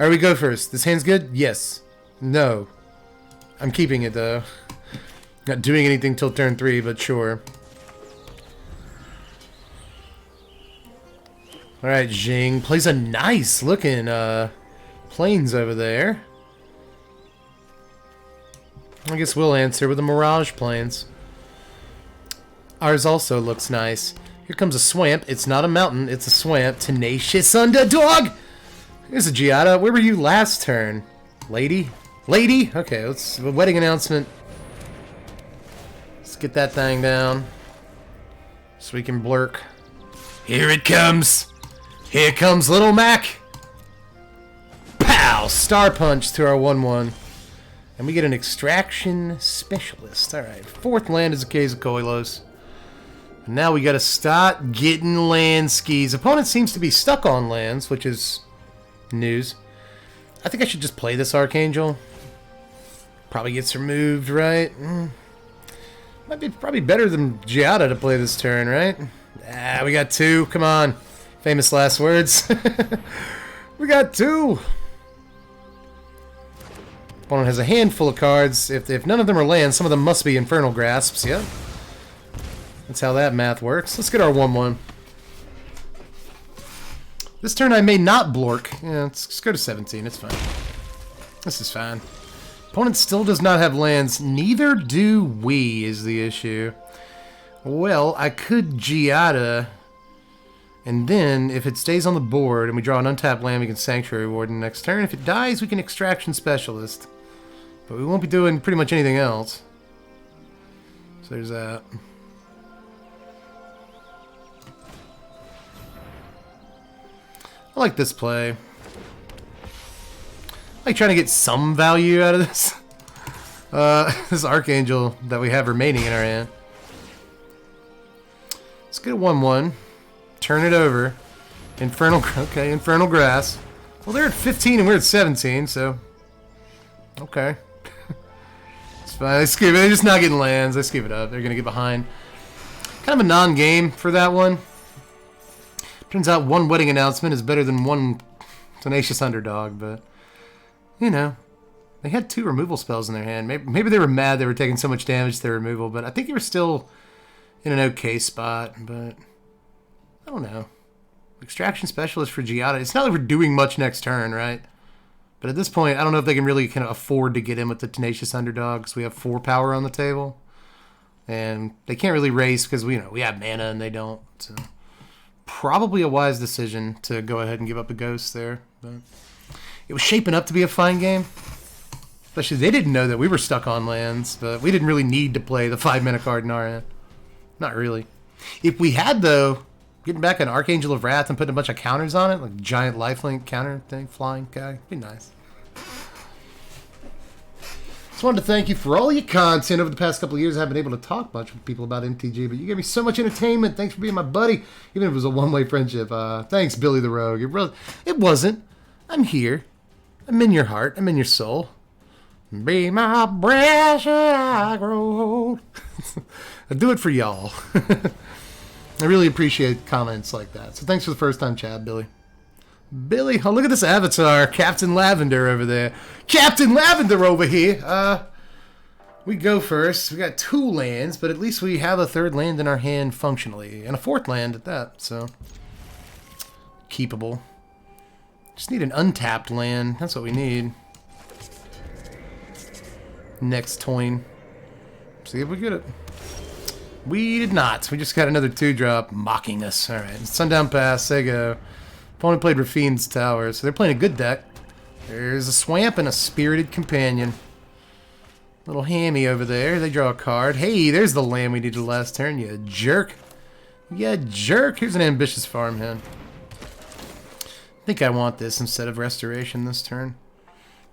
Alright, we go first. This hand's good? Yes. No. I'm keeping it, though. Not doing anything till turn 3, but sure. Alright, Jing plays a nice looking plains over there. I guess we'll answer with the Mirage Plains. Ours also looks nice. Here comes a swamp. It's not a mountain, it's a swamp. Tenacious Underdog! Here's a Giada. Where were you last turn? Lady? Lady? Okay, let's a wedding announcement. Let's get that thing down. So we can blurk. Here it comes! Here comes Little Mac! Pow! Star Punch to our 1-1. And we get an Extraction Specialist. Alright, 4th land is a case of Koilos. Now we gotta start getting land skis. Opponent seems to be stuck on lands, which is news. I think I should just play this Archangel. Probably gets removed, right? Might be probably better than Giada to play this turn, right? Ah, we got 2. Come on. Famous last words. We got 2. Opponent has a handful of cards. If none of them are lands, some of them must be Infernal Grasps. Yep. That's how that math works. Let's get our 1-1. This turn I may not blork. Yeah, let's go to 17. It's fine. This is fine. Opponent still does not have lands. Neither do we, is the issue. Well, I could Giada. And then, if it stays on the board and we draw an untapped land, we can Sanctuary Warden next turn. If it dies, we can Extraction Specialist. But we won't be doing pretty much anything else. So there's that. I like this play. I like trying to get some value out of this. This Archangel that we have remaining in our hand. Let's get a 1-1. Turn it over. Infernal, okay, Infernal Grass. Well, they're at 15 and we're at 17, so... Okay. It's fine. They're just not getting lands. Let's give it up. They're going to get behind. Kind of a non-game for that one. Turns out 1 wedding announcement is better than 1 Tenacious Underdog, but... You know. They had 2 removal spells in their hand. Maybe they were mad they were taking so much damage to their removal, but I think they were still in an okay spot, but... I don't know. Extraction Specialist for Giada. It's not like we're doing much next turn, right? But at this point, I don't know if they can really kind of afford to get in with the Tenacious Underdog, because we have 4 power on the table. And they can't really race because we have mana and they don't. So probably a wise decision to go ahead and give up a ghost there. But it was shaping up to be a fine game. Especially they didn't know that we were stuck on lands, but we didn't really need to play the 5-mana card in our hand. Not really. If we had, though, getting back an Archangel of Wrath and putting a bunch of counters on it, like giant lifelink counter thing, flying guy, be nice. Just wanted to thank you for all your content over the past couple of years. I haven't been able to talk much with people about MTG, but you gave me so much entertainment. Thanks for being my buddy, even if it was a one-way friendship. Thanks, Billy the Rogue. It wasn't. I'm here. I'm in your heart. I'm in your soul. Be my breath should I grow old. I do it for y'all. I really appreciate comments like that. So thanks for the first time, Chad, Billy. Billy, oh, look at this avatar. Captain Lavender over there. Captain Lavender over here. We go first. We got 2 lands, but at least we have a 3rd land in our hand functionally. And a 4th land at that, so. Keepable. Just need an untapped land. That's what we need. Next toin. See if we get it. We did not. We just got another 2-drop mocking us. Alright, Sundown Pass. There you go. Opponent played Rafine's Tower, so they're playing a good deck. There's a Swamp and a Spirited Companion. Little hammy over there. They draw a card. Hey, there's the land we needed last turn, you jerk. Yeah, jerk. Here's an Ambitious Farmhand. I think I want this instead of Restoration this turn.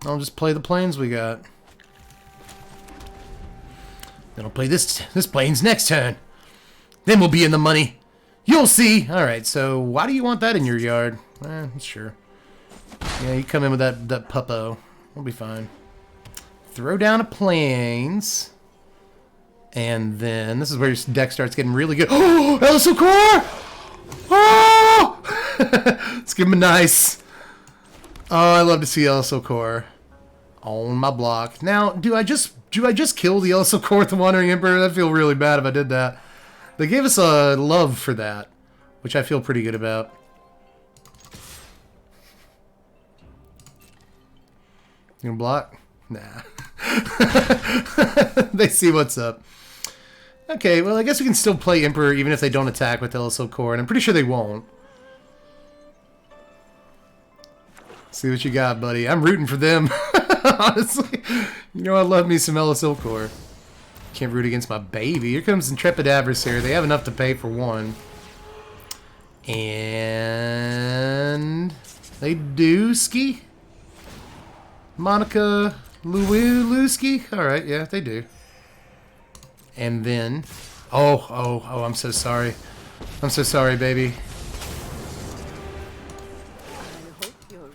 I'll just play the plains we got. Then I'll play this plains next turn. Then we'll be in the money. You'll see. All right, so why do you want that in your yard? Sure. Yeah, you come in with that puppo. We'll be fine. Throw down a plains. And then this is where your deck starts getting really good. Oh, Elisa Core! Oh! Let's give him a nice. Oh, I love to see Yellow Core on my block. Now, do I just kill the Yellow Core with the Wandering Emperor? That'd feel really bad if I did that. They gave us a love for that, which I feel pretty good about. You gonna block? Nah. They see what's up. Okay, well, I guess we can still play Emperor even if they don't attack with Yellow Core, and I'm pretty sure they won't. See what you got, buddy. I'm rooting for them. Honestly. You know I love me some Yellow Core. Can't root against my baby. Here comes Intrepid Adversary. They have enough to pay for one. And they do ski. Monica Lewinsky. Alright, yeah, they do. And then oh, I'm so sorry. I'm so sorry, baby.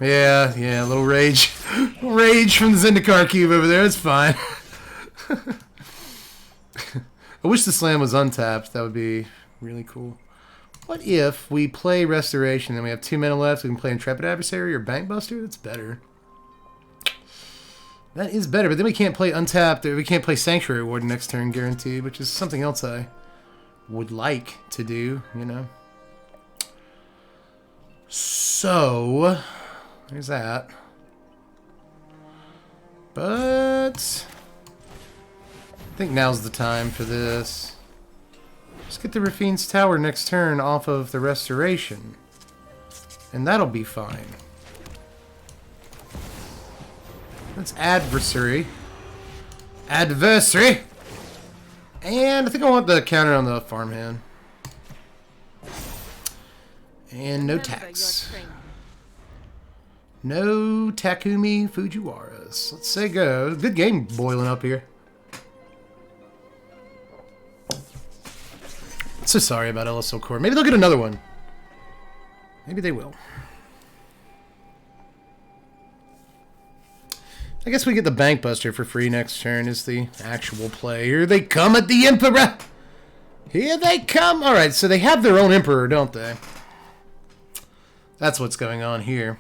Yeah, a little rage. Rage from the Zendikar cube over there. It's fine. I wish the slam was untapped. That would be really cool. What if we play Restoration and we have 2 mana left? We can play Intrepid Adversary or Bankbuster? That's better. That is better, but then we can't play Untapped, or we can't play Sanctuary Warden next turn, guaranteed, which is something else I would like to do, you know. So, there's that. But I think now's the time for this. Just get the Rafine's Tower next turn off of the Restoration, and that'll be fine. That's Adversary. Adversary! And I think I want the counter on the farmhand. And no tax. No Takumi Fujiwaras. Let's say go. Good game boiling up here. So sorry about LSO Core. Maybe they'll get another one. Maybe they will. I guess we get the Bankbuster for free next turn is the actual play. Here they come at the Emperor! Here they come! Alright, so they have their own Emperor, don't they? That's what's going on here.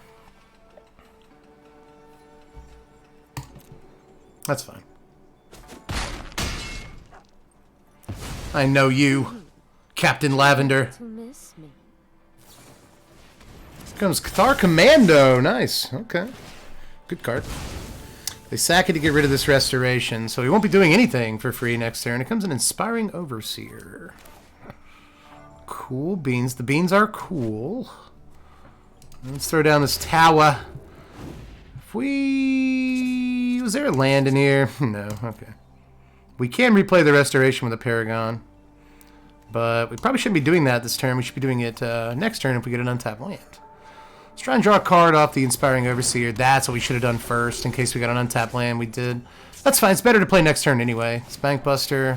That's fine. I know you, Captain Lavender. Here comes Cathar Commando. Nice. Okay. Good card. They sack it to get rid of this Restoration, so he won't be doing anything for free next turn. It comes an Inspiring Overseer. Cool beans. The beans are cool. Let's throw down this tower. If we... Was there a land in here? No. Okay. We can replay the Restoration with a Paragon. But we probably shouldn't be doing that this turn. We should be doing it next turn if we get an untapped land. Let's try and draw a card off the Inspiring Overseer. That's what we should have done first, in case we got an untapped land. We did. That's fine. It's better to play next turn anyway. It's Bankbuster.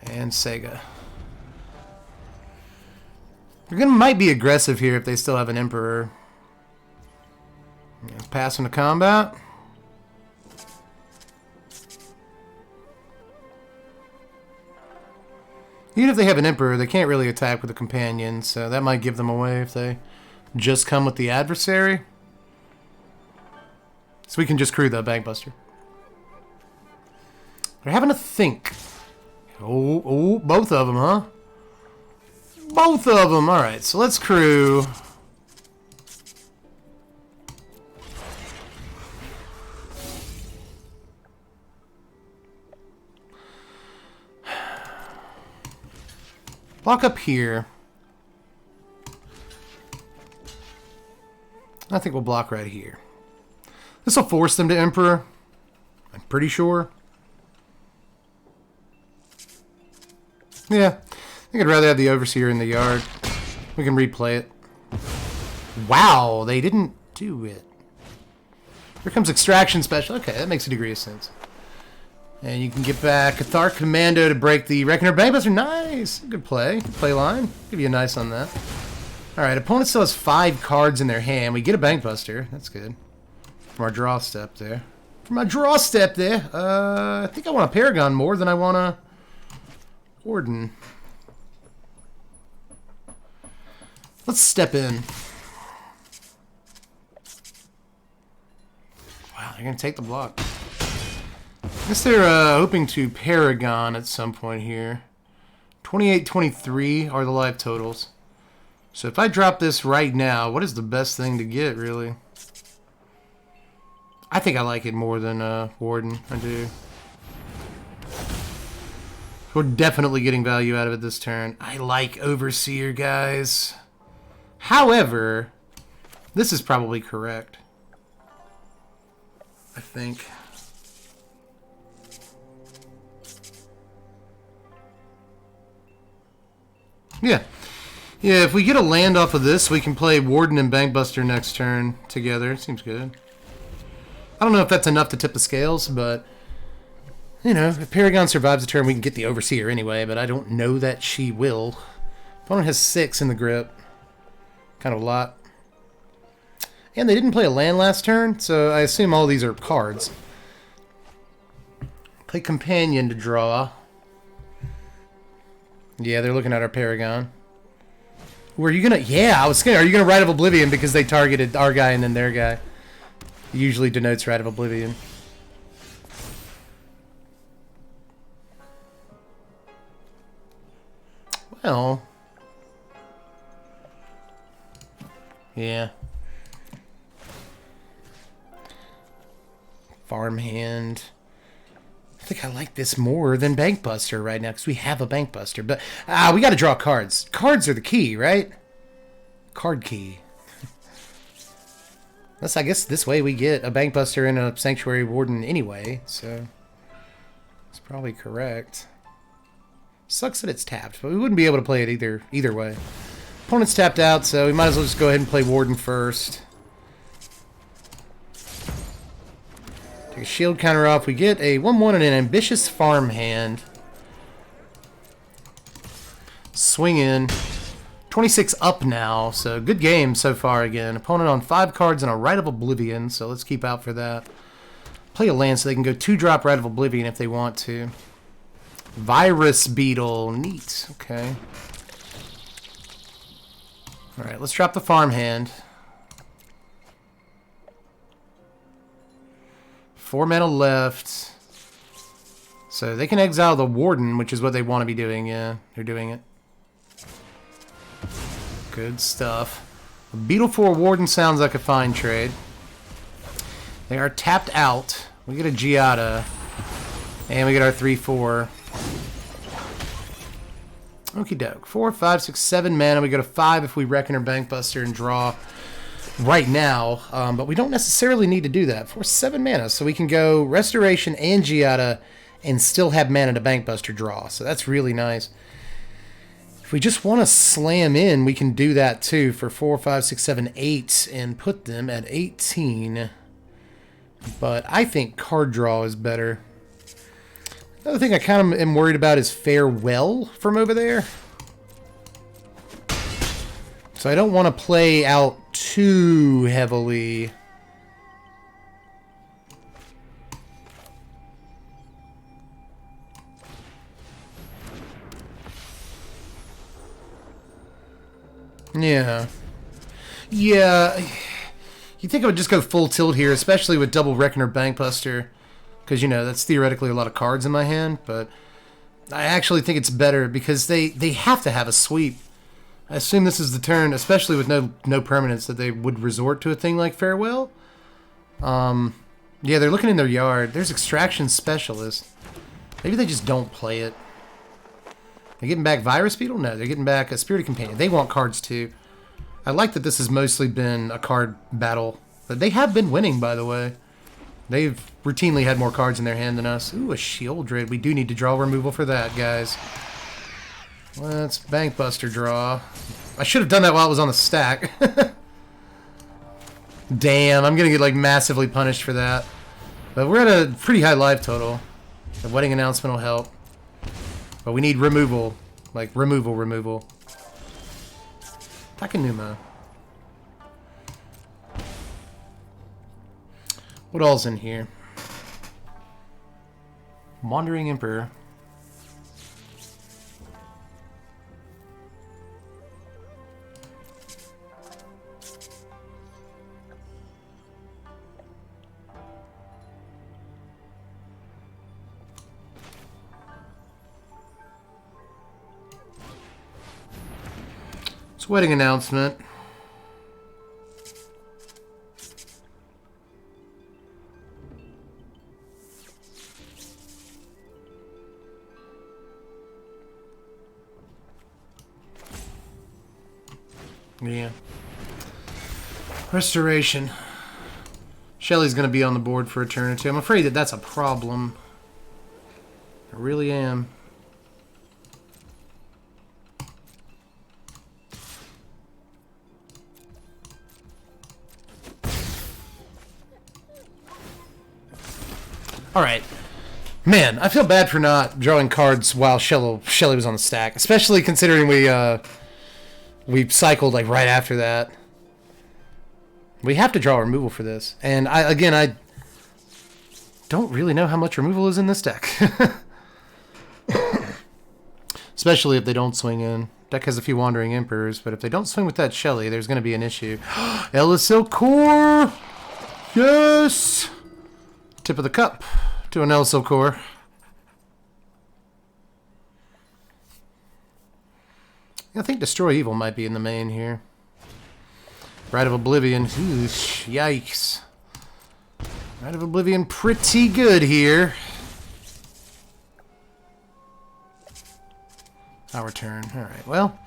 And Sega. They're might be aggressive here if they still have an Emperor. Let's pass into combat. Even if they have an Emperor, they can't really attack with a Companion, so that might give them away if they just come with the Adversary. So we can just crew the Bankbuster. They're having to think. Oh, both of them, huh? Both of them. Alright, so let's crew. Block up here. I think we'll block right here. This will force them to Emperor. I'm pretty sure. Yeah. I think I'd rather have the Overseer in the yard. We can replay it. Wow, they didn't do it. Here comes Extraction Special. Okay, that makes a degree of sense. And you can get back Cathar Commando to break the Reckoner. Bankbuster, nice! Good play. Good play line. Give you a nice on that. Alright, opponent still has 5 cards in their hand. We get a Bankbuster. That's good. From our draw step there. I think I want a Paragon more than I want a Warden. Let's step in. they're going to take the block. I guess they're hoping to Paragon at some point here. 28-23 are the life totals. So if I drop this right now, what is the best thing to get, really? I think I like it more than Warden. I do. We're definitely getting value out of it this turn. I like Overseer, guys. However, this is probably correct. I think. Yeah. Yeah, if we get a land off of this, we can play Warden and Bankbuster next turn together. Seems good. I don't know if that's enough to tip the scales, but, you know, if Paragon survives the turn, we can get the Overseer anyway, but I don't know that she will. Opponent has 6 in the grip. Kind of a lot. And they didn't play a land last turn, so I assume all these are cards. Play Companion to draw. Yeah, they're looking at our Paragon. Were you gonna... Yeah, I was scared. Are you gonna Rite of Oblivion because they targeted our guy and then their guy? Usually denotes Rite of Oblivion. Well... Yeah. Farmhand. I think I like this more than Bankbuster right now because we have a Bankbuster. But we got to draw cards. Cards are the key, right? Card key. Unless I guess this way we get a Bankbuster and a Sanctuary Warden anyway. So it's probably correct. Sucks that it's tapped, but we wouldn't be able to play it either way. Opponent's tapped out, so we might as well just go ahead and play Warden first. Take a shield counter off. We get a 1/1 and an ambitious farmhand. Swing in. 26 up now, so good game so far again. Opponent on 5 cards and a Rite of Oblivion, so let's keep out for that. Play a land so they can go 2-drop Rite of Oblivion if they want to. Virus Beetle. Neat. Okay. Alright, let's drop the farmhand. 4 mana left. So they can exile the Warden, which is what they want to be doing. Yeah, they're doing it. Good stuff. A Beetle for a Warden sounds like a fine trade. They are tapped out. We get a Giada. And we get our 3/4. Okie doke. 4, 5, 6, 7 mana. We go to 5 if we reckon our Bankbuster and draw right now. But we don't necessarily need to do that. For 7 mana. So we can go Restoration and Giada and still have mana to Bankbuster draw. So that's really nice. If we just want to slam in, we can do that too for 4, 5, 6, 7, 8 and put them at 18. But I think card draw is better. Another thing I kind of am worried about is Farewell from over there. So I don't want to play out too heavily. Yeah. Yeah. You think I would just go full tilt here, especially with double Reckoner Bankbuster. Because, you know, that's theoretically a lot of cards in my hand. But I actually think it's better because they have to have a sweep. I assume this is the turn, especially with no permanents, that they would resort to a thing like Farewell. Yeah, they're looking in their yard. There's Extraction Specialist. Maybe they just don't play it. They're getting back Virus Beetle? No, they're getting back a Spirited Companion. They want cards too. I like that this has mostly been a card battle. But they have been winning, by the way. They've routinely had more cards in their hand than us. Ooh, a Shieldred. We do need to draw removal for that, guys. Let's Bankbuster draw. I should have done that while it was on the stack. Damn, I'm going to get like massively punished for that. But we're at a pretty high life total. The wedding announcement will help. But we need removal. Like, removal. Takanuma. What all's in here? Wandering Emperor. Wedding announcement. Yeah. Restoration. Shelly's going to be on the board for a turn or two. I'm afraid that that's a problem. I really am. Alright. Man, I feel bad for not drawing cards while Shelly was on the stack. Especially considering we cycled like right after that. We have to draw removal for this. And I don't really know how much removal is in this deck. Especially if they don't swing in. Deck has a few Wandering Emperors, but if they don't swing with that Shelly, there's going to be an issue. LSL Core! Yes! Tip of the cup to an LSL Core. I think Destroy Evil might be in the main here. Rite of Oblivion. Oosh, yikes. Rite of Oblivion pretty good here. Our turn. Alright, well.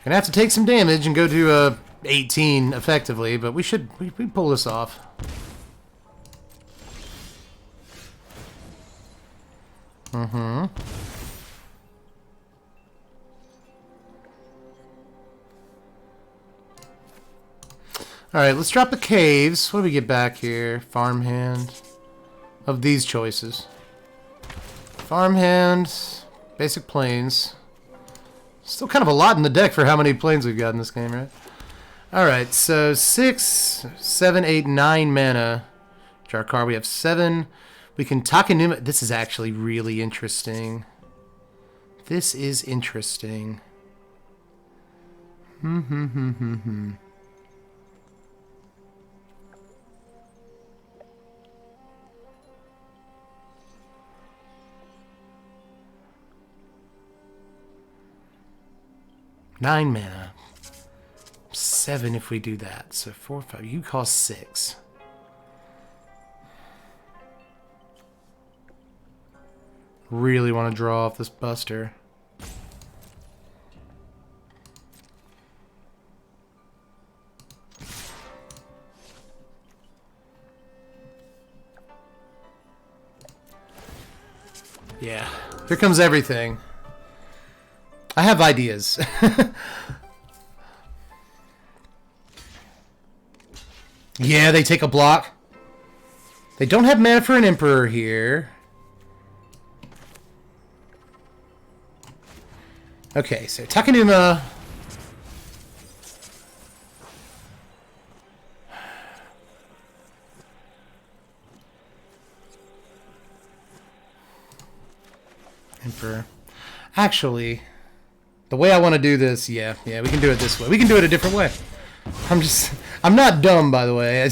Gonna have to take some damage and go to 18 effectively, but we pull this off. Mm-hmm. Alright, let's drop the caves. What do we get back here? Farmhand. Of these choices. Farmhand. Basic plains. Still kind of a lot in the deck for how many plains we've got in this game, right? Alright, so 6, 7, 8, 9 mana. Draw a card. We have 7. We can Takenuma. This is actually really interesting. This is interesting. 9 mana. 7 if we do that. So 4, 5. You cost 6. Really want to draw off this Buster. Yeah. Here comes everything. I have ideas. Yeah, they take a block. They don't have mana for an Emperor here. Okay, so Takenuma. Emperor. Actually, the way I want to do this, yeah, we can do it this way. We can do it a different way. I'm not dumb, by the way.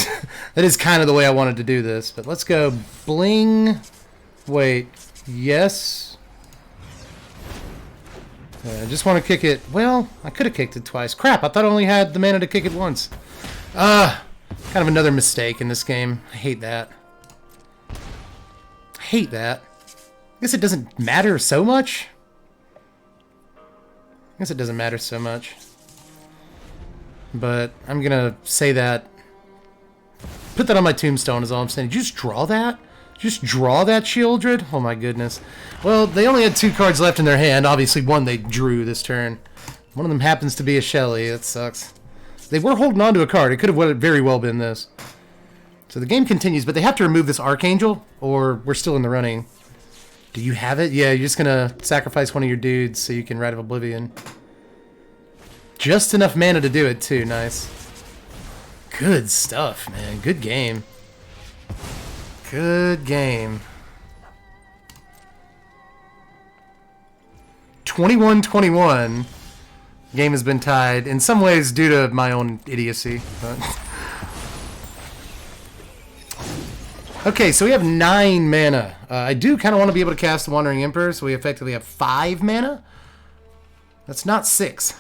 That is kind of the way I wanted to do this. But let's go bling. Wait, yes. I just want to kick it. Well, I could have kicked it twice. Crap, I thought I only had the mana to kick it once. Kind of another mistake in this game. I hate that. I hate that. I guess it doesn't matter so much. I guess it doesn't matter so much. But I'm going to say that. Put that on my tombstone is all I'm saying. Did you just draw that? Just draw that, Shieldred? Oh my goodness. Well, they only had 2 cards left in their hand. Obviously, one they drew this turn. One of them happens to be a Shelly. That sucks. They were holding on to a card. It could have very well been this. So the game continues, but they have to remove this Archangel, or we're still in the running. Do you have it? Yeah, you're just going to sacrifice one of your dudes so you can Rite of Oblivion. Just enough mana to do it, too. Nice. Good stuff, man. Good game. Good game. 21-21. Game has been tied. In some ways due to my own idiocy. But okay, so we have 9 mana. I do kind of want to be able to cast the Wandering Emperor, so we effectively have 5 mana. That's not 6.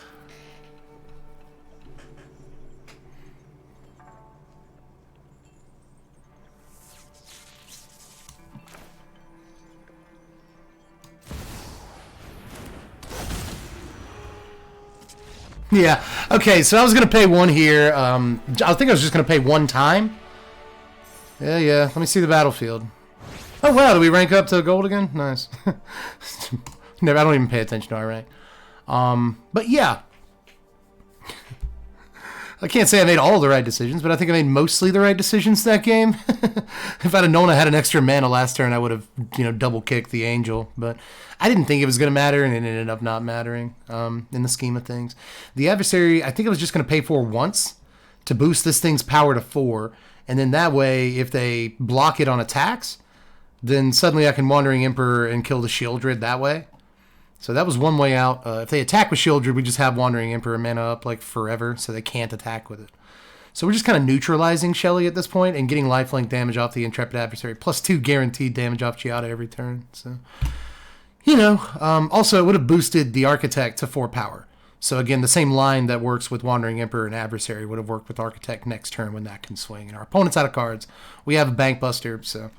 Yeah. Okay, so I was going to pay one here. I think I was just going to pay one time. Yeah. Let me see the battlefield. Oh, wow. Did we rank up to gold again? Nice. Never. I don't even pay attention to our rank. But yeah. I can't say I made all the right decisions, but I think I made mostly the right decisions that game. If I'd have known I had an extra mana last turn, I would have, double kicked the angel. But I didn't think it was going to matter, and it ended up not mattering in the scheme of things. The adversary, I think I was just going to pay 4 once to boost this thing's power to 4, and then that way, if they block it on attacks, then suddenly I can Wandering Emperor and kill the Shieldred that way. So that was one way out. If they attack with Shieldred, we just have Wandering Emperor mana up like forever, so they can't attack with it. So we're just kind of neutralizing Shelly at this point and getting lifelink damage off the Intrepid adversary, plus 2 guaranteed damage off Giada every turn. So, also it would have boosted the Architect to 4 power. So again, the same line that works with Wandering Emperor and adversary would have worked with Architect next turn when that can swing. And our opponent's out of cards. We have a Bank Buster, so...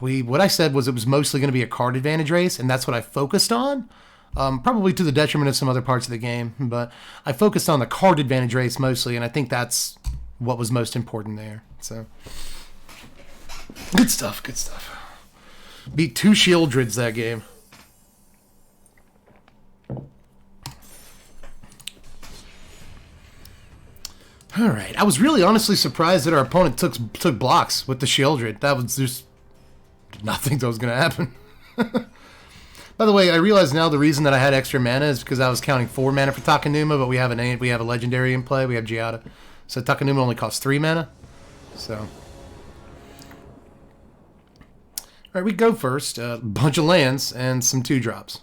What I said was it was mostly going to be a card advantage race, and that's what I focused on. Probably to the detriment of some other parts of the game, but I focused on the card advantage race mostly, and I think that's what was most important there. So, good stuff. Beat 2 Shieldreds that game. All right, I was really honestly surprised that our opponent took blocks with the Shieldred. That was just... did not think that was going to happen. By the way, I realize now the reason that I had extra mana is because I was counting 4 mana for Takenuma, but we have a legendary in play. We have Giada. So Takenuma only costs 3 mana. So. Alright, we go first. A bunch of lands and some 2-drops.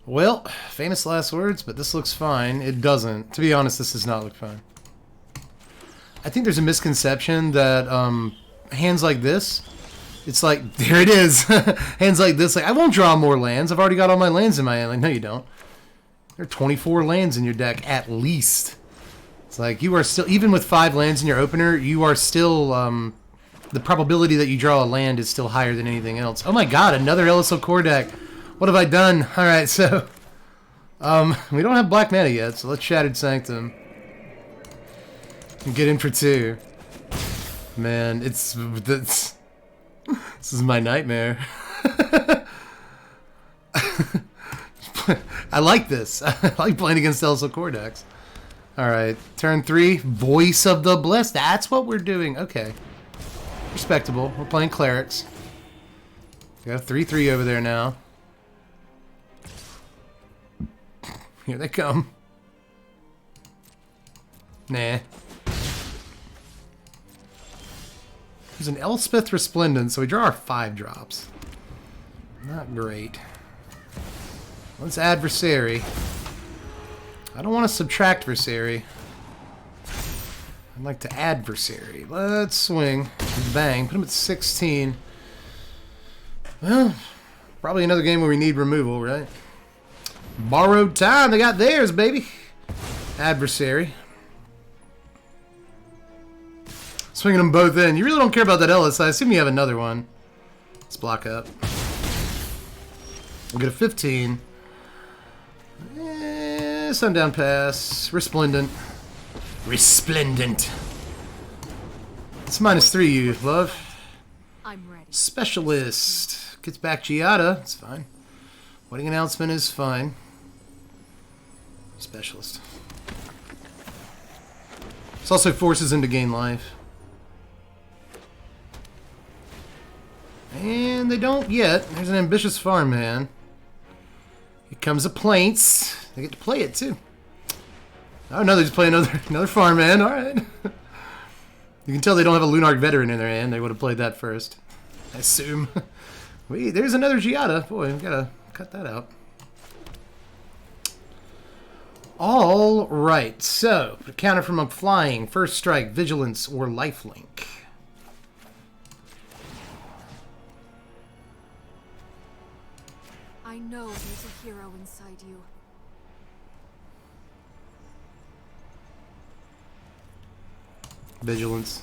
Well, famous last words, but this looks fine. It doesn't. To be honest, this does not look fine. I think there's a misconception that hands like this, it's like, there it is. Hands like this, like, I won't draw more lands. I've already got all my lands in my hand. Like, no, you don't. There are 24 lands in your deck, at least. It's like, you are still, even with 5 lands in your opener, you are still, the probability that you draw a land is still higher than anything else. Oh my god, another LSO core deck. What have I done? Alright, so, we don't have black mana yet, so let's Shattered Sanctum. And get in for 2. Man, this is my nightmare. I like this. I like playing against LSO core decks. Alright, turn 3, Voice of the Blessed. That's what we're doing. Okay. Respectable. We're playing Clerics. We got a 3/3 over there now. Here they come. Nah. There's an Elspeth Resplendent, so we draw our 5 drops. Not great. Let's Adversary. I don't want to subtract Versary. I'd like to Adversary. Let's swing. Bang. Put him at 16. Well, probably another game where we need removal, right? Borrowed Time. They got theirs, baby. Adversary. Swinging them both in. You really don't care about that Ellis. I assume you have another one. Let's block up. We'll get a 15. Sundown Pass. Resplendent. Resplendent. It's -3, you love. I'm ready. Specialist. Gets back Giada. It's fine. Wedding Announcement is fine. Specialist. This also forces him to gain life. And they don't yet. There's an ambitious farmhand. Here comes a Plains. They get to play it too. Oh no, they just play another farmhand. All right. You can tell they don't have a Lunark Veteran in their hand. They would have played that first, I assume. Wait, there's another Giada. Boy, we gotta cut that out. All right. So, counter from a flying, first strike, vigilance, or lifelink. I know there's a hero inside you. Vigilance.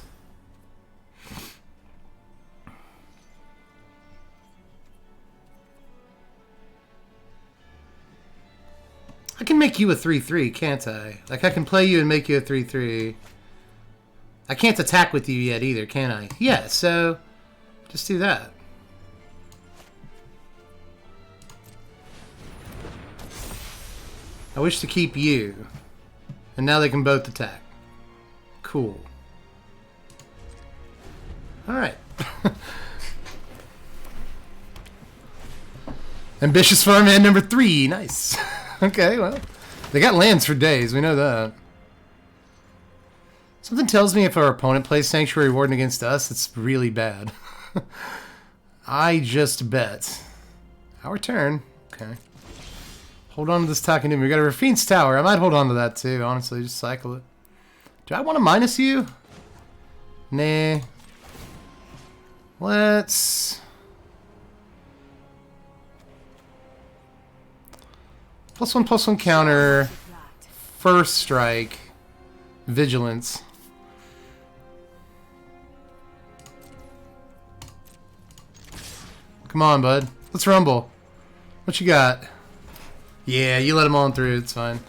can make you a 3/3, can't I? Like, I can play you and make you a 3/3. I can't attack with you yet either, can I? Yeah, so just do that. I wish to keep you. And now they can both attack. Cool. Alright. Ambitious farmhand number 3. Nice. Okay, well. They got lands for days. We know that. Something tells me if our opponent plays Sanctuary Warden against us, it's really bad. I just bet. Our turn. Okay. Hold on to this talking to me. We got a Rafine's Tower. I might hold on to that too, honestly. Just cycle it. Do I want to minus you? Nah. Let's... +1/+1 counter. First strike. Vigilance. Come on, bud. Let's rumble. What you got? Yeah, you let him on through. It's fine.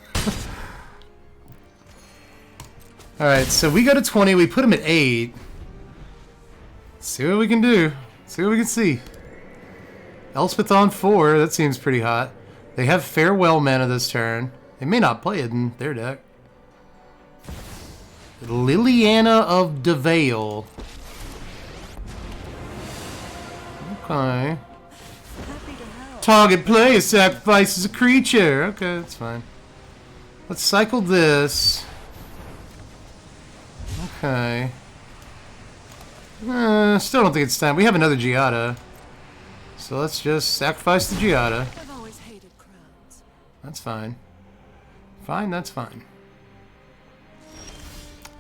Alright, so we go to 20. We put him at 8. Let's see what we can do. See what we can see. Elspeth on 4. That seems pretty hot. They have Farewell mana this turn. They may not play it in their deck. Liliana of DeVale. Okay. Target player sacrifices a creature. Okay, that's fine. Let's cycle this. Okay. Still don't think it's time. We have another Giada. So let's just sacrifice the Giada. I've always hated crowds. That's fine. Fine, that's fine.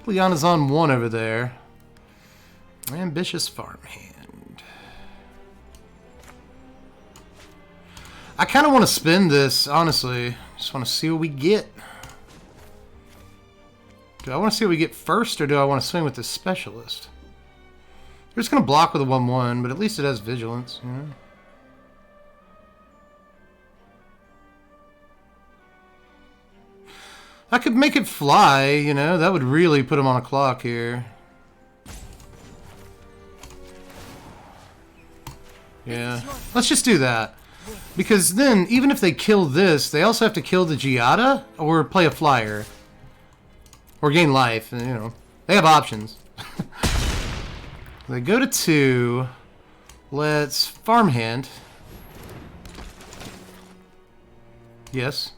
Liana's on 1 over there. Ambitious farmhand. I kind of want to spin this, honestly. Just want to see what we get. Do I want to see what we get first, or do I want to swing with this specialist? We're just going to block with a 1/1, but at least it has vigilance. You know? I could make it fly, you know? That would really put him on a clock here. Yeah. Let's just do that. Because then, even if they kill this, they also have to kill the Giada or play a flyer. Or gain life, and, you know. They have options. They go to 2. Let's farmhand. Yes.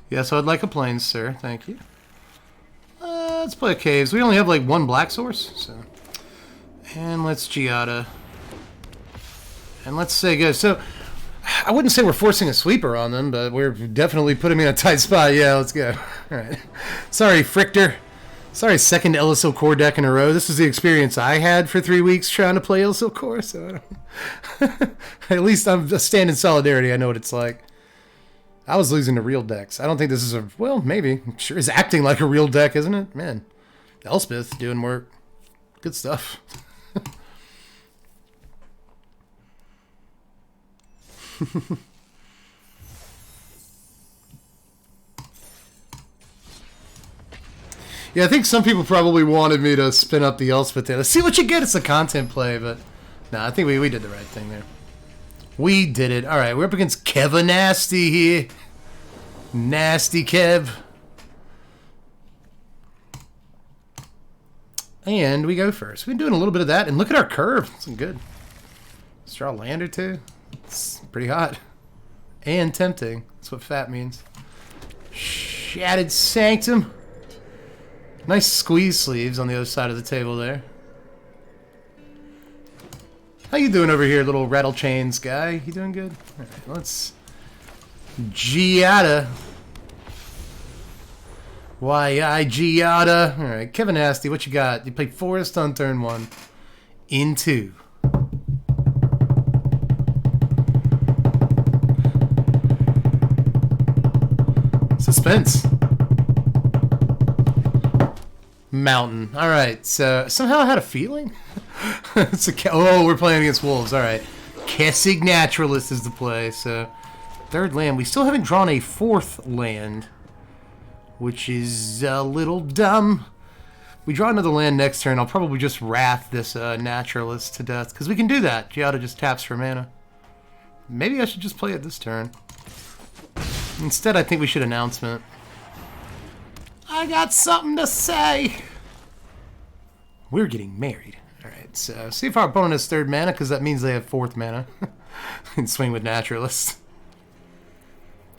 Yes, I'd like a plains, sir. Thank you. Let's play a caves. We only have like 1 black source, so. And let's Giada. And let's say go. So, I wouldn't say we're forcing a sweeper on them, but we're definitely putting me in a tight spot. Yeah, let's go. Alright. Sorry, Frichter. Sorry, second LSL core deck in a row. This is the experience I had for 3 weeks trying to play LSL core, so I don't... At least I'm a stand in solidarity. I know what it's like. I was losing to real decks. I don't think this is a... Well, maybe. Sure is acting like a real deck, isn't it? Man. Elspeth doing work. Good stuff. Yeah, I think some people probably wanted me to spin up the Elspeth there. Let's see what you get. It's a content play, but... No, I think we did the right thing there. We did it. Alright, we're up against Keva Nasty here. Nasty Kev. And we go first. We've been doing a little bit of that, and look at our curve. It's good. Let's draw a land or two. It's pretty hot. And tempting. That's what fat means. Shattered Sanctum. Nice squeeze sleeves on the other side of the table there. How you doing over here, little rattle chains guy? You doing good? Alright, let's... Giada. Giada. Alright, Kevin Nasty, what you got? You played Forest on turn 1. Into. Suspense. Mountain. Alright, so somehow I had a feeling. It's a oh, we're playing against wolves. Alright. Kessig Naturalist is the play, so third land. We still haven't drawn a fourth land, which is a little dumb. We draw another land next turn. I'll probably just wrath this naturalist to death, because we can do that. Giada just taps for mana. Maybe I should just play it this turn. Instead, I think we should announcement. I got something to say. We're getting married. Alright, so see if our opponent has third mana, because that means they have fourth mana. And swing with naturalists.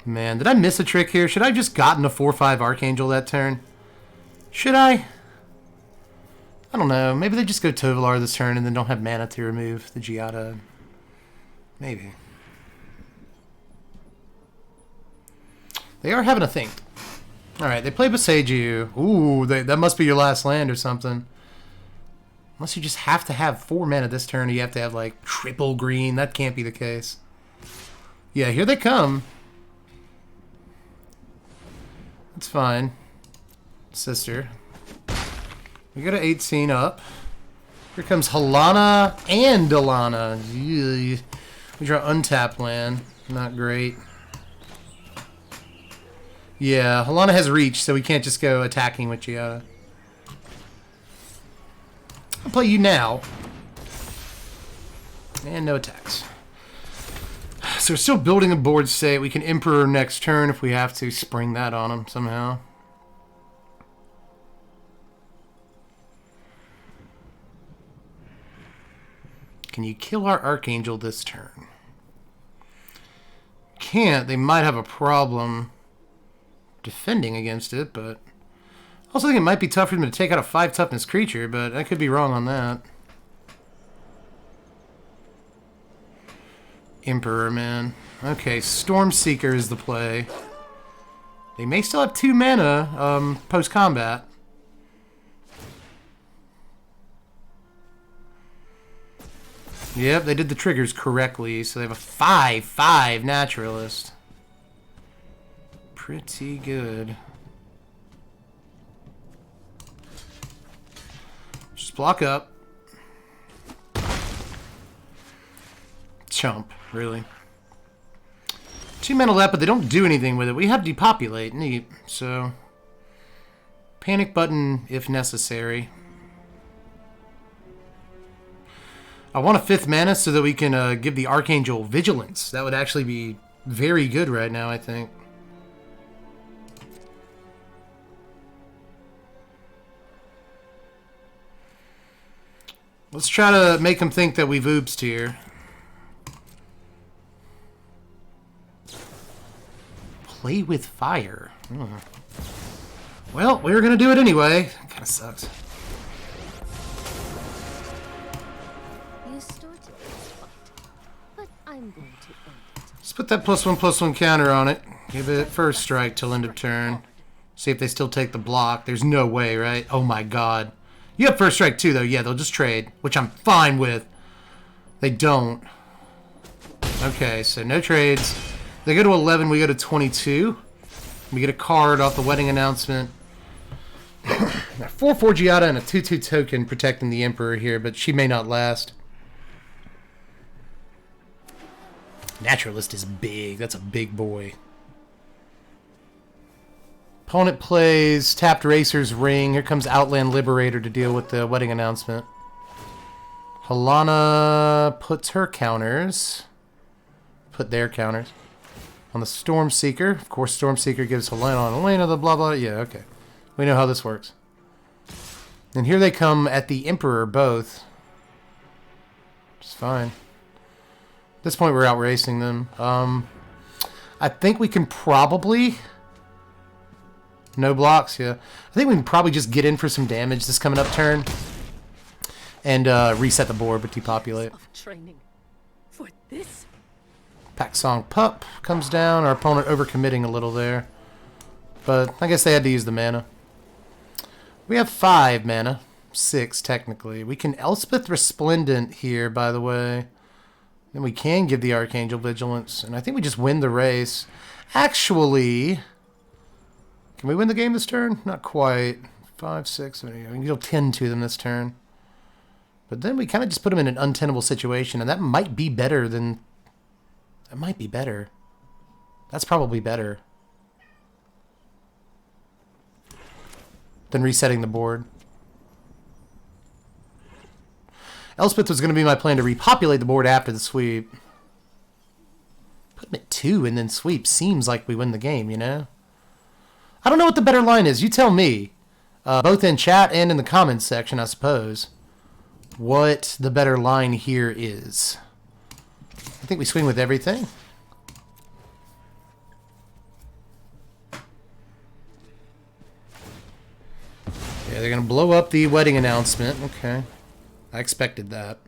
Man, did I miss a trick here? Should I have just gotten a 4/5 Archangel that turn? Should I? I don't know. Maybe they just go Tovolar this turn and then don't have mana to remove the Giada. Maybe. They are having a think. Alright, they play Boseiju. Ooh, that must be your last land or something. Unless you just have to have 4 mana this turn, or you have to have, like, triple green. That can't be the case. Yeah, here they come. That's fine. Sister. We got an 18 up. Here comes Halana and Alana. We draw untapped land. Not great. Yeah, Halana has reach, so we can't just go attacking with Giada. I'll play you now. And no attacks. So we're still building a board state. We can Emperor next turn if we have to. Spring that on him somehow. Can you kill our Archangel this turn? Can't. They might have a problem defending against it, but I also think it might be tough for them to take out a 5 toughness creature, but I could be wrong on that. Emperor, man. Okay, Stormseeker is the play. They may still have 2 mana post-combat. Yep, they did the triggers correctly, so they have a 5/5 naturalist. Pretty good. Just block up. Chump, really. 2 mana left, but they don't do anything with it. We have Depopulate, neat. So, panic button if necessary. I want a 5th mana so that we can give the Archangel Vigilance. That would actually be very good right now, I think. Let's try to make him think that we've oopsed here. Play with fire. Well, we were going to do it anyway. Kind of sucks. You started this fight, but I'm going to end it. Let's put that +1/+1 counter on it. Give it first strike till end of turn. See if they still take the block. There's no way, right? Oh my god. You have first strike too, though. Yeah, they'll just trade, which I'm fine with. They don't. Okay, so no trades. They go to 11, we go to 22. We get a card off the wedding announcement. 4/4 Giada and a 2/2 token protecting the Emperor here, but she may not last. Naturalist is big. That's a big boy. Opponent plays tapped Racer's Ring. Here comes Outland Liberator to deal with the wedding announcement. Halana puts her counters. Put their counters. On the Stormseeker. Of course, Stormseeker gives Helena the blah blah. Yeah, okay. We know how this works. And here they come at the Emperor both. It's fine. At this point, we're outracing them. I think we can probably... No blocks, yeah. I think we can probably just get in for some damage this coming up turn. And reset the board with Depopulate. Of training for this. Pack Song Pup comes down. Our opponent overcommitting a little there. But I guess they had to use the mana. We have 5 mana. 6, technically. We can Elspeth Resplendent here, by the way. Then we can give the Archangel Vigilance. And I think we just win the race. Actually... Can we win the game this turn? Not quite. 5, 6, 7, 8. We can deal 10 to them this turn. But then we kind of just put them in an untenable situation, and that might be better than... That might be better. That's probably better than resetting the board. Elspeth was going to be my plan to repopulate the board after the sweep. Put him at 2 and then sweep. Seems like we win the game, you know? I don't know what the better line is. You tell me. Both in chat and in the comments section, I suppose. What the better line here is. I think we swing with everything. Yeah, they're going to blow up the wedding announcement. Okay. I expected that.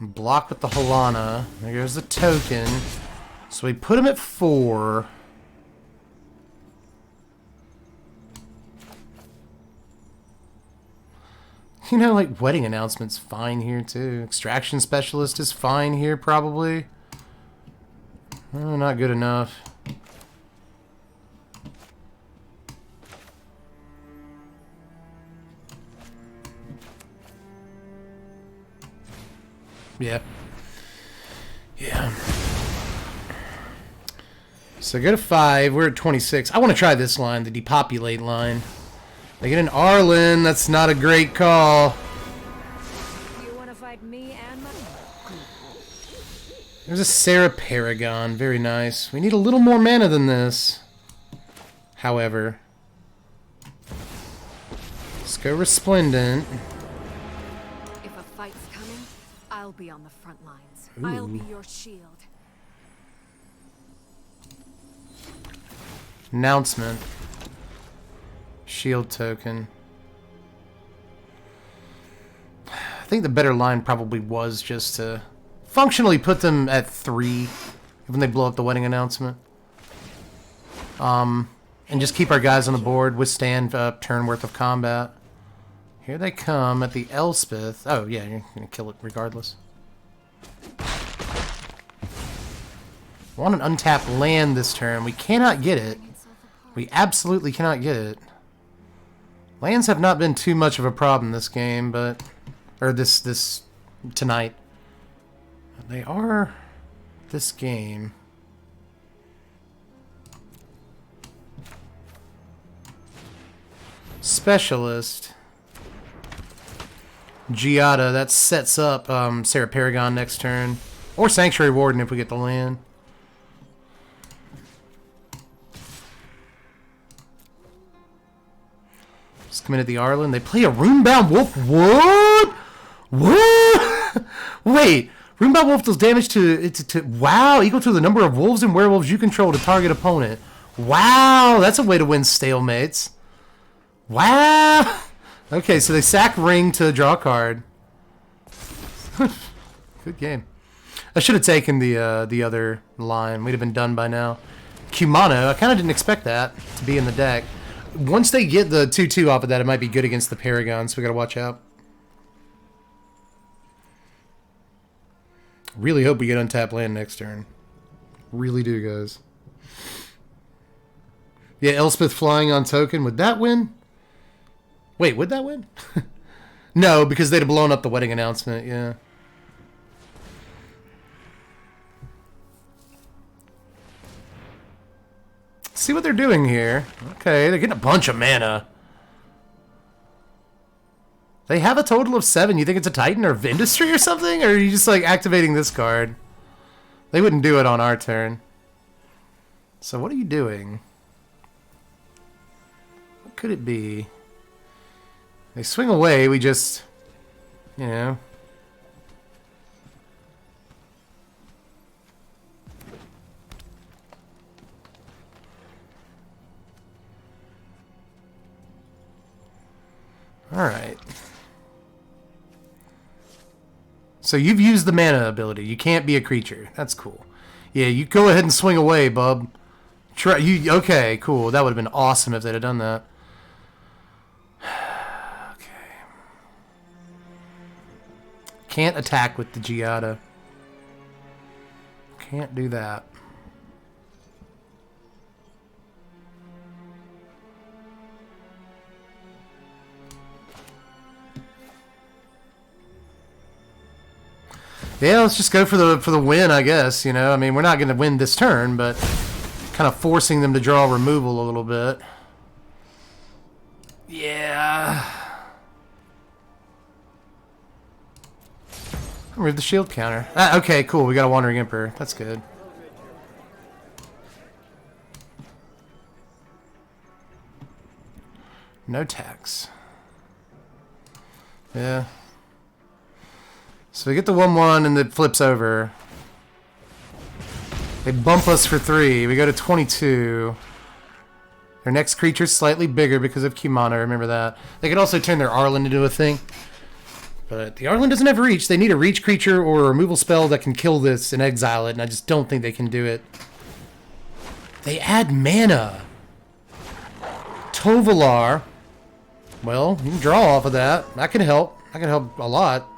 Block with the Halana. There goes the token. So we put him at 4. You know, like, wedding announcement's fine here, too. Extraction specialist is fine here, probably. Oh, not good enough. Yeah. Yeah. So go to 5. We're at 26. I want to try this line, the depopulate line. They get an Arlen. That's not a great call. You want to fight me and my... There's a Sarah Paragon. Very nice. We need a little more mana than this. However. Let's go Resplendent. If a fight's coming, I'll be on the front lines. Ooh. I'll be your shield. Announcement. Shield token. I think the better line probably was just to functionally put them at 3 when they blow up the wedding announcement. And just keep our guys on the board, withstand a turn worth of combat. Here they come at the Elspeth. Oh yeah, you're gonna kill it regardless. Want an untapped land this turn. We cannot get it. We absolutely cannot get it. Lands have not been too much of a problem this game, but... Or this tonight. They are this game. Specialist. Giada, that sets up Sarah Paragon next turn. Or Sanctuary Warden if we get the land. Just come in at the Arlen. They play a Runebound Wolf. What? What? Wait. Runebound Wolf does damage to... Wow. Equal to the number of wolves and werewolves you control to target opponent. Wow. That's a way to win stalemates. Wow. Okay, so they sack Ring to draw a card. Good game. I should have taken the other line. We'd have been done by now. Kumano. I kind of didn't expect that to be in the deck. Once they get the 2/2 off of that, it might be good against the Paragon, so we got to watch out. Really hope we get untapped land next turn. Really do, guys. Yeah, Elspeth flying on token. Would that win? Wait, would that win? No, because they'd have blown up the wedding announcement, yeah. See what they're doing here. Okay, they're getting a bunch of mana. They have a total of 7. You think it's a Titan or Industry or something? Or are you just like activating this card? They wouldn't do it on our turn. So what are you doing? What could it be? They swing away, we just, you know. Alright. So you've used the mana ability. You can't be a creature. That's cool. Yeah, you go ahead and swing away, bub. Try you. Okay, cool. That would have been awesome if they'd have done that. Can't attack with the Giada. Can't do that. Yeah, let's just go for the win, I guess. You know, I mean, we're not going to win this turn, but kind of forcing them to draw removal a little bit. Yeah. Remove the shield counter. Ah, okay, cool. We got a Wandering Emperor. That's good. No tax. Yeah. So we get the 1/1 and it flips over. They bump us for 3. We go to 22. Their next creature's slightly bigger because of Kumana. Remember that. They could also turn their Arlen into a thing. But the Arlen doesn't have reach. They need a reach creature or a removal spell that can kill this and exile it, and I just don't think they can do it. They add mana. Tovolar. Well, you can draw off of that. That could help. That could help a lot.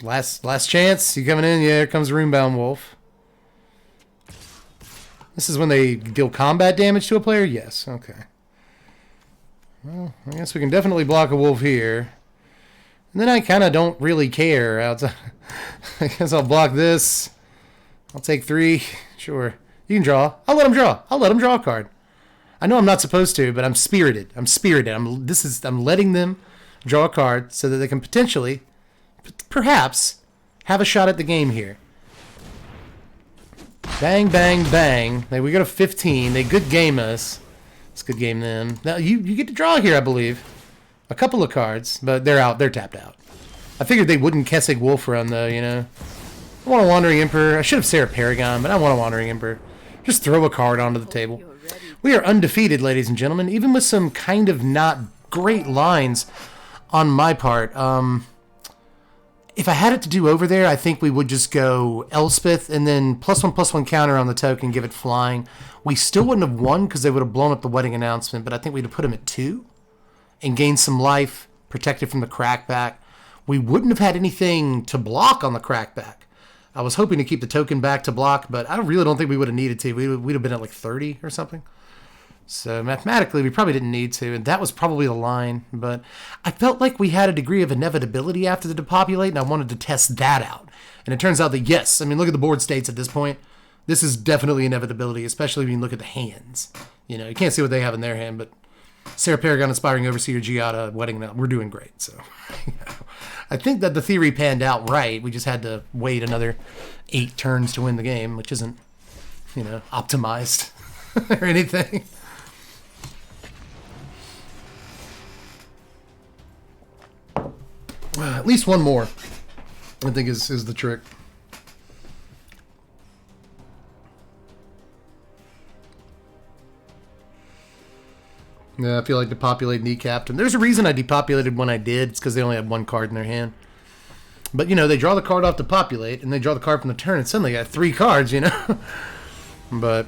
Last chance. You coming in? Yeah, here comes Runebound Wolf. This is when they deal combat damage to a player? Yes. Okay. Well, I guess we can definitely block a wolf here. And then I kind of don't really care. Outside. I guess I'll block this. I'll take 3. Sure. You can draw. I'll let him draw. I'll let him draw a card. I know I'm not supposed to, but I'm spirited. I'm spirited. I'm letting them draw a card so that they can potentially, perhaps, have a shot at the game here. Bang, bang, bang. We go to 15. They good game us. Let's good game them. Now you get to draw here, I believe. A couple of cards, but they're out. They're tapped out. I figured they wouldn't Kessig Wolf Run though, you know. I want a Wandering Emperor. I should have Sarah Paragon, but I want a Wandering Emperor. Just throw a card onto the table. We are undefeated, ladies and gentlemen, even with some kind of not great lines on my part. If I had it to do over there, I think we would just go Elspeth and then +1/+1 counter on the token, give it flying. We still wouldn't have won because they would have blown up the wedding announcement, but I think we'd have put him at 2 and gained some life, protected from the crackback. We wouldn't have had anything to block on the crackback. I was hoping to keep the token back to block, but I really don't think we would have needed to. We'd have been at like 30 or something. So mathematically, we probably didn't need to, and that was probably the line. But I felt like we had a degree of inevitability after the depopulate, and I wanted to test that out. And it turns out that yes, I mean, look at the board states at this point. This is definitely inevitability, especially when you look at the hands. You know, you can't see what they have in their hand, but Sarah Paragon, Inspiring Overseer, Giada, Wedding, we're doing great. So you know, I think that the theory panned out right. We just had to wait another 8 turns to win the game, which isn't, you know, optimized or anything. At least one more, I think, is the trick. Yeah, I feel like depopulate kneecapped. And there's a reason I depopulated when I did. It's because they only had 1 card in their hand. But, you know, they draw the card off depopulate, and they draw the card from the turn, and suddenly got 3 cards, you know? But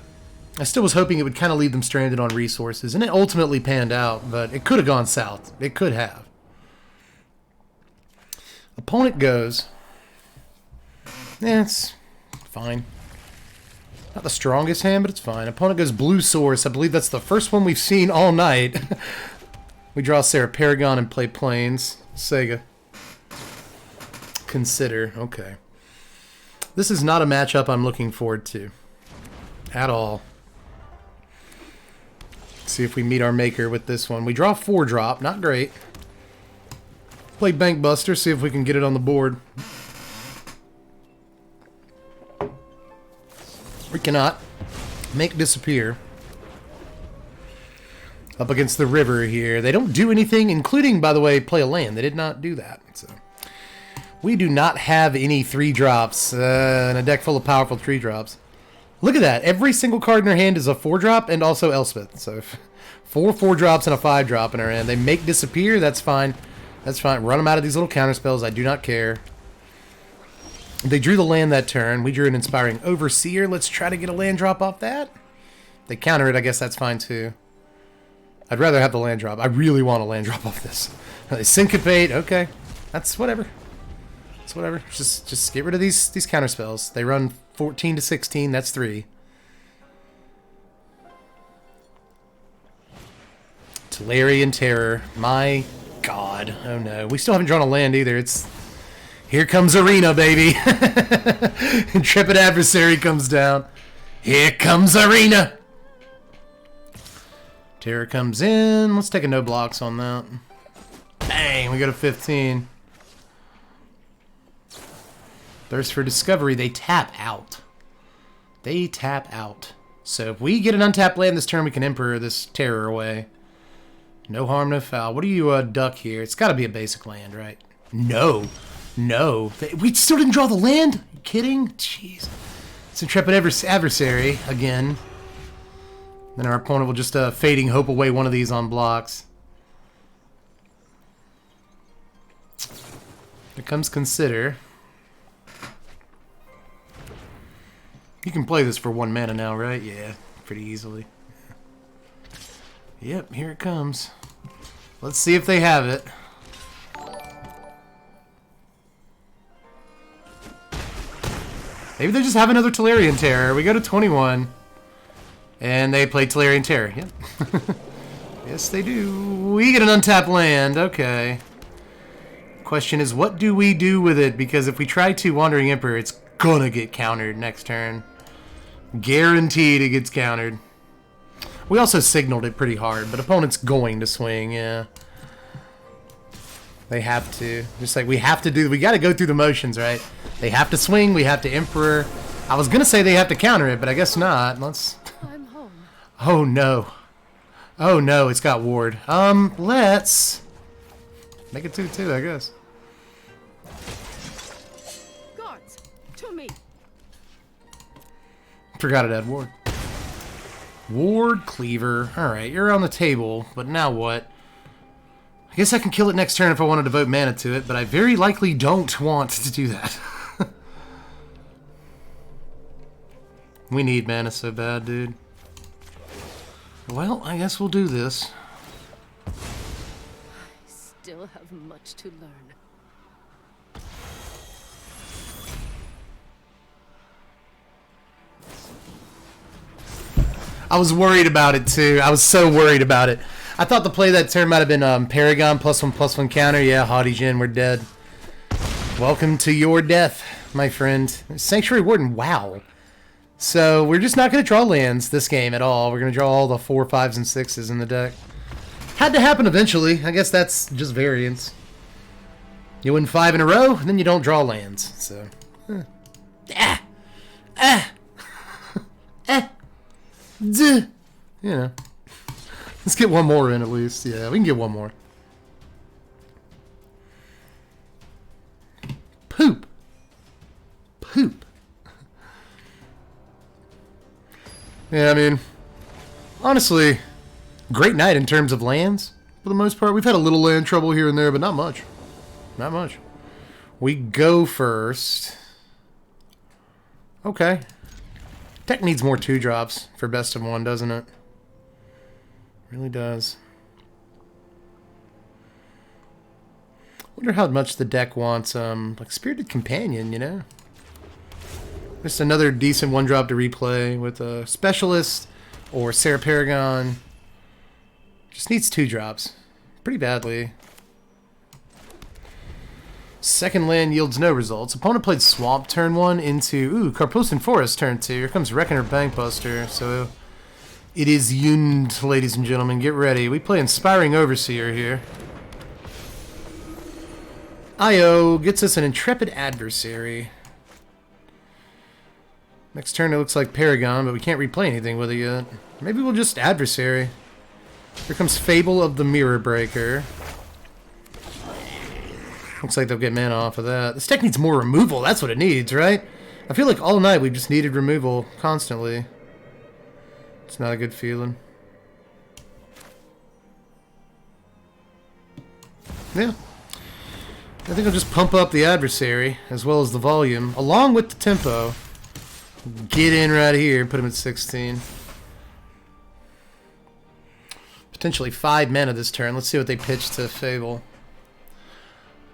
I still was hoping it would kind of leave them stranded on resources, and it ultimately panned out, but it could have gone south. It could have. Opponent goes. Yeah, it's fine. Not the strongest hand, but it's fine. Opponent goes Blue Source. I believe that's the first one we've seen all night. We draw Sarah Paragon and play Plains. Sega. Consider. Okay. This is not a matchup I'm looking forward to. At all. See if we meet our maker with this one. We draw 4-drop. Not great. Play Bank Buster, see if we can get it on the board. We cannot. Make Disappear. Up against the river here. They don't do anything, including, by the way, play a land. They did not do that. So we do not have any 3-drops in a deck full of powerful 3-drops. Look at that. Every single card in their hand is a 4-drop and also Elspeth. So 4 4-drops and a 5-drop in our hand. They make Disappear. That's fine. That's fine. Run them out of these little counter spells. I do not care. They drew the land that turn. We drew an Inspiring Overseer. Let's try to get a land drop off that. They counter it. I guess that's fine too. I'd rather have the land drop. I really want a land drop off this. They syncopate. Okay. That's whatever. That's whatever. Just get rid of these counter spells. They run 14 to 16. That's 3. Tolarian Terror. My God. Oh no. We still haven't drawn a land either. It's... Here comes Arena, baby. Intrepid Adversary comes down. Here comes Arena. Terror comes in. Let's take a no blocks on that. Bang, we go to 15. Thirst for Discovery. They tap out. They tap out. So if we get an untapped land this turn, we can Emperor this Terror away. No harm, no foul. What do you duck here? It's got to be a basic land, right? No. No. We still didn't draw the land? Are you kidding? Jeez. It's Intrepid Adversary again. Then our opponent will just Fading Hope away one of these on blocks. Here comes Consider. You can play this for 1 mana now, right? Yeah, pretty easily. Yep, here it comes. Let's see if they have it. Maybe they just have another Tolarian Terror. We go to 21. And they play Tolarian Terror. Yep. Yes, they do. We get an untapped land. Okay. Question is, what do we do with it? Because if we try to Wandering Emperor, it's gonna get countered next turn. Guaranteed it gets countered. We also signaled it pretty hard, but opponent's going to swing, yeah. They have to. Just like we have to do, we gotta go through the motions, right? They have to swing, we have to Emperor. I was gonna say they have to counter it, but I guess not. Let's... I'm home. Oh no. Oh no, it's got Ward. Let's... Make it 2-2, I guess. Guards, to me. Forgot it had Ward. Ward, Cleaver. Alright, you're on the table, but now what? I guess I can kill it next turn if I want to devote mana to it, but I very likely don't want to do that. We need mana so bad, dude. Well, I guess we'll do this. I still have much to learn. I was worried about it too. I was so worried about it. I thought the play that turn might have been Paragon +1/+1 counter. Yeah, Haughty Jin, we're dead. Welcome to your death, my friend. Sanctuary Warden, wow. So we're just not going to draw lands this game at all. We're going to draw all the 4, 5s, and 6s in the deck. Had to happen eventually. I guess that's just variance. You win 5 in a row, and then you don't draw lands. So, you know. Let's get one more in at least. Yeah, we can get one more. Poop. Poop. Yeah, I mean, honestly, great night in terms of lands, for the most part. We've had a little land trouble here and there, but not much. Not much. We go first. Okay. Tech needs more 2-drops for best of 1, doesn't it? Really does. Wonder how much the deck wants, like Spirited Companion, you know? Just another decent 1-drop to replay with a Specialist or Sarah Paragon. Just needs 2-drops. Pretty badly. Second land yields no results. Opponent played Swamp turn 1 into, Carpustan Forest turn 2. Here comes Reckoner Bankbuster. So it is Yund, ladies and gentlemen. Get ready. We play Inspiring Overseer here. Io gets us an Intrepid Adversary. Next turn it looks like Paragon, but we can't replay anything with it yet. Maybe we'll just Adversary. Here comes Fable of the Mirror Breaker. Looks like they'll get mana off of that. This deck needs more removal. That's what it needs, right? I feel like all night we've just needed removal constantly. It's not a good feeling. Yeah. I think I'll just pump up the Adversary, as well as the volume, along with the tempo. Get in right here and put him at 16. Potentially 5 mana this turn. Let's see what they pitch to Fable.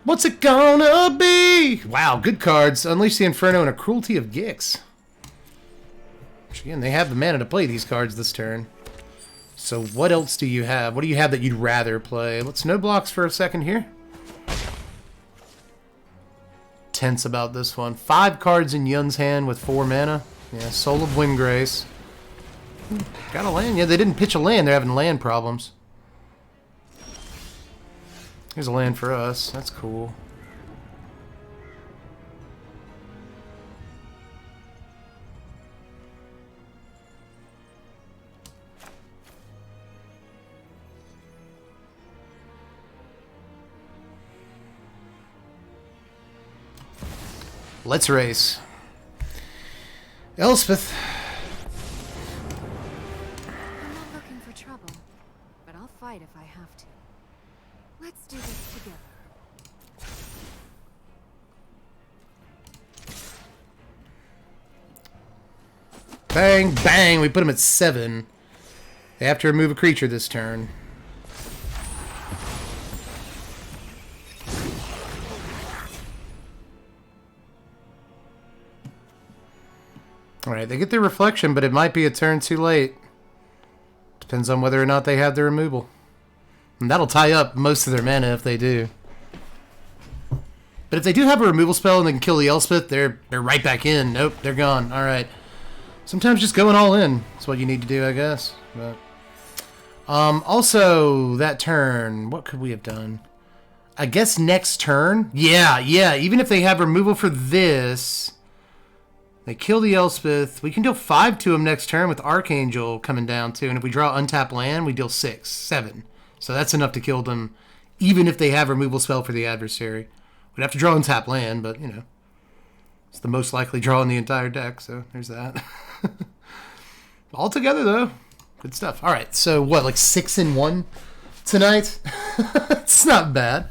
What's it gonna be? Wow, good cards. Unleash the Inferno and a Cruelty of Gix. Which again, they have the mana to play these cards this turn. So what else do you have? What do you have that you'd rather play? Let's no blocks for a second here. Tense about this one. 5 cards in Yun's hand with 4 mana. Yeah, Soul of Windgrace. Got a land. Yeah, they didn't pitch a land. They're having land problems. Here's a land for us. That's cool. Let's race. Elspeth. I'm not looking for trouble, but I'll fight if I have to. Let's do this together. Bang, bang. We put him at 7. They have to remove a creature this turn. Alright, they get their reflection, but it might be a turn too late. Depends on whether or not they have their removal. And that'll tie up most of their mana if they do. But if they do have a removal spell and they can kill the Elspeth, they're right back in. Nope, they're gone. Alright. Sometimes just going all in is what you need to do, I guess. But also, that turn, what could we have done? I guess next turn? Yeah, even if they have removal for this... They kill the Elspeth. We can deal 5 to him next turn with Archangel coming down too. And if we draw untapped land, we deal 6, 7. So that's enough to kill them, even if they have removal spell for the adversary. We'd have to draw untapped land, but you know, it's the most likely draw in the entire deck. So there's that. All together though, good stuff. All right, so what, like 6-1 tonight? It's not bad.